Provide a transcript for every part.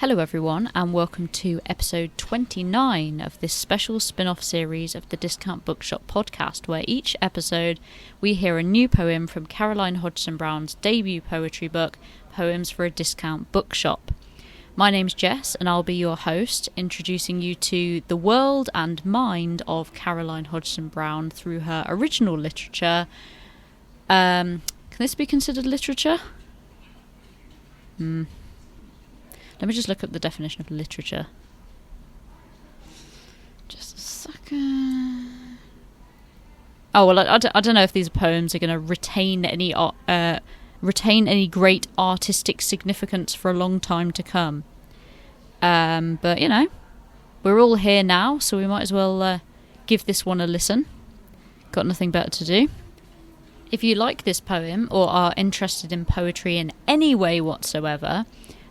Hello everyone and welcome to episode 29 of this special spin-off series of the Discount Bookshop podcast, where each episode we hear a new poem from Caroline Hodgeson-Brown's debut poetry book, Poems for a Discount Bookshop. My name's Jess and I'll be your host, introducing you to the world and mind of Caroline Hodgeson-Brown through her original literature. Can this be considered literature? Let me just look up the definition of literature. Just a second. Oh, well, I don't know if these poems are going to retain any great artistic significance for a long time to come. But, you know, we're all here now, so we might as well give this one a listen. Got nothing better to do. If you like this poem or are interested in poetry in any way whatsoever,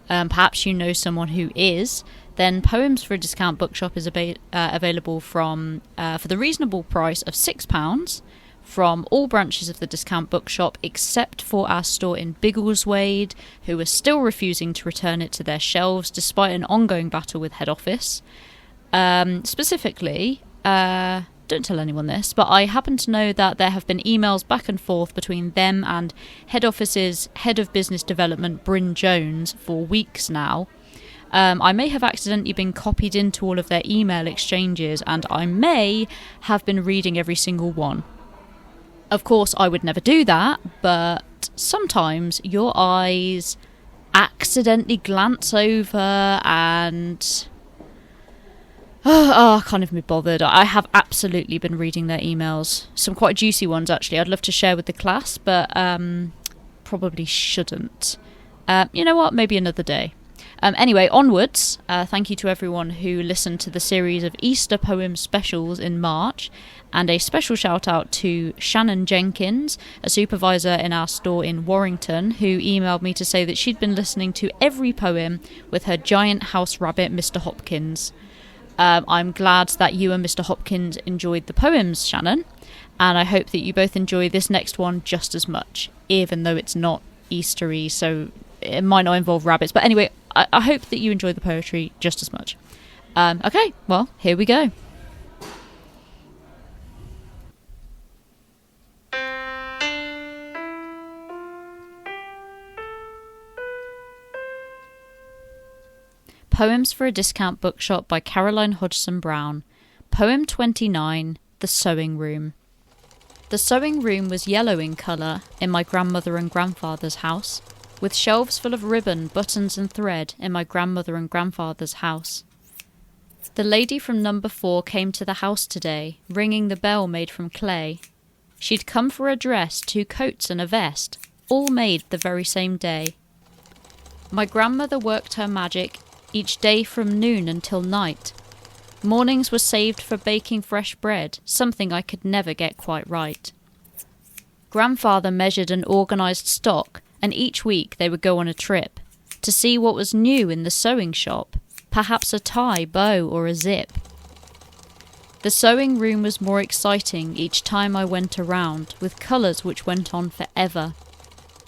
perhaps you know someone who is, then Poems for a Discount Bookshop is available for the reasonable price of £6 from all branches of the Discount Bookshop except for our store in Biggleswade, who are still refusing to return it to their shelves despite an ongoing battle with head office. Specifically, don't tell anyone this, but I happen to know that there have been emails back and forth between them and head office's head of business development, Bryn Jones, for weeks now. I may have accidentally been copied into all of their email exchanges, and I may have been reading every single one. Of course, I would never do that, but sometimes your eyes accidentally glance over and... I can't even be bothered. I have absolutely been reading their emails. Some quite juicy ones, actually. I'd love to share with the class, but probably shouldn't. You know what? Maybe another day. Anyway, onwards. Thank you to everyone who listened to the series of Easter poem specials in March. And a special shout out to Shannon Jenkins, a supervisor in our store in Warrington, who emailed me to say that she'd been listening to every poem with her giant house rabbit, Mr. Hopkins. I'm glad that you and Mr. Hopkins enjoyed the poems, Shannon, and I hope that you both enjoy this next one just as much, even though it's not Eastery, so it might not involve rabbits. But anyway, I hope that you enjoy the poetry just as much. Okay, well, here we go. Poems for a Discount Bookshop by Caroline Hodgeson-Brown. Poem 29, The Sewing Room. The sewing room was yellow in colour in my grandmother and grandfather's house, with shelves full of ribbon, buttons and thread in my grandmother and grandfather's house. The lady from number 4 came to the house today, ringing the bell made from clay. She'd come for a dress, 2 coats and a vest, all made the very same day. My grandmother worked her magic each day from noon until night. Mornings were saved for baking fresh bread, something I could never get quite right. Grandfather measured and organised stock, and each week they would go on a trip to see what was new in the sewing shop, perhaps a tie, bow or a zip. The sewing room was more exciting each time I went around, with colours which went on forever.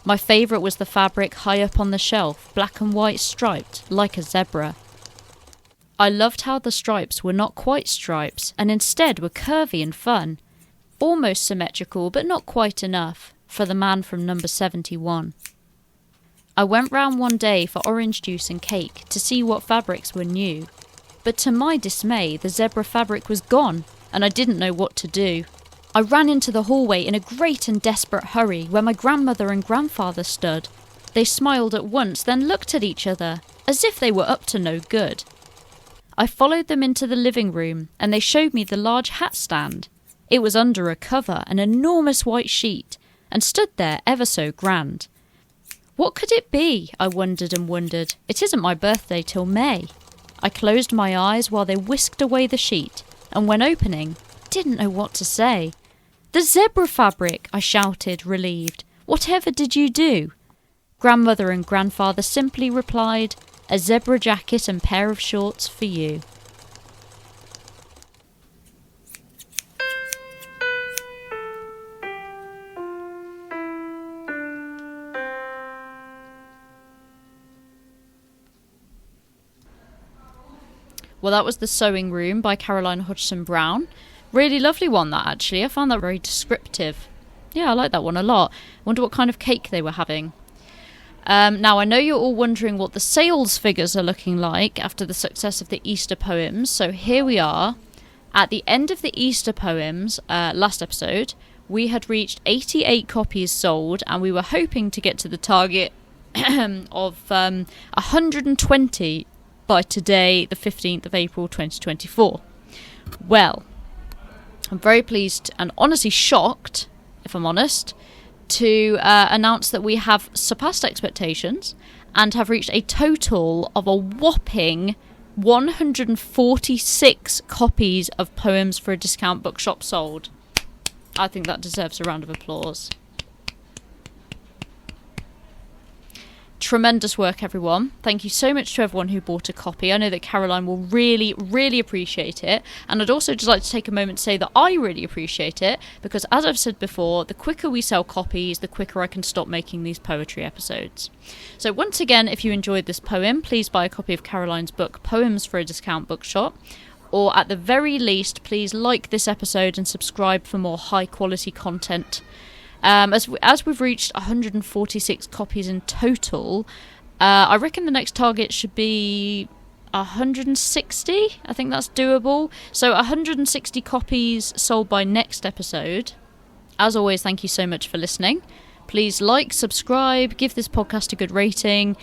My favourite was the fabric high up on the shelf, black and white striped, like a zebra. I loved how the stripes were not quite stripes, and instead were curvy and fun, almost symmetrical, but not quite enough, for the man from number 71. I went round one day for orange juice and cake to see what fabrics were new, but to my dismay the zebra fabric was gone, and I didn't know what to do. I ran into the hallway in a great and desperate hurry where my grandmother and grandfather stood. They smiled at once, then looked at each other, as if they were up to no good. I followed them into the living room, and they showed me the large hat stand. It was under a cover, an enormous white sheet, and stood there ever so grand. What could it be? I wondered and wondered. It isn't my birthday till May. I closed my eyes while they whisked away the sheet, and when opening, didn't know what to say. "The zebra fabric!" I shouted, relieved. "Whatever did you do?" Grandmother and grandfather simply replied, "A zebra jacket and pair of shorts for you." Well, that was The Sewing Room by Caroline Hodgeson-Brown. Really lovely one, that, actually. I found that very descriptive. Yeah, I like that one a lot. Wonder what kind of cake they were having. Now, I know you're all wondering what the sales figures are looking like after the success of the Easter poems. So here we are. At the end of the Easter poems, last episode, we had reached 88 copies sold, and we were hoping to get to the target of 120 by today, the 15th of April 2024. Well, I'm very pleased and honestly shocked, if I'm honest, to announce that we have surpassed expectations and have reached a total of a whopping 146 copies of Poems for a Discount Bookshop sold. I think that deserves a round of applause. Tremendous work, everyone. Thank you so much to everyone who bought a copy. I know that Caroline will really, really appreciate it. And I'd also just like to take a moment to say that I really appreciate it, because as I've said before, the quicker we sell copies, the quicker I can stop making these poetry episodes. So once again, if you enjoyed this poem, please buy a copy of Caroline's book, Poems for a Discount Bookshop. Or at the very least, please like this episode and subscribe for more high quality content. As we've reached 146 copies in total, I reckon the next target should be 160. I think that's doable. So 160 copies sold by next episode. As always, thank you so much for listening. Please like, subscribe, give this podcast a good rating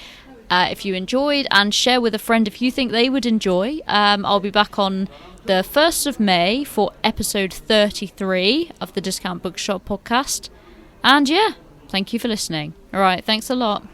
if you enjoyed, and share with a friend if you think they would enjoy. I'll be back on the 1st of May for episode 33 of the Discount Bookshop podcast. And yeah, thank you for listening. All right, thanks a lot.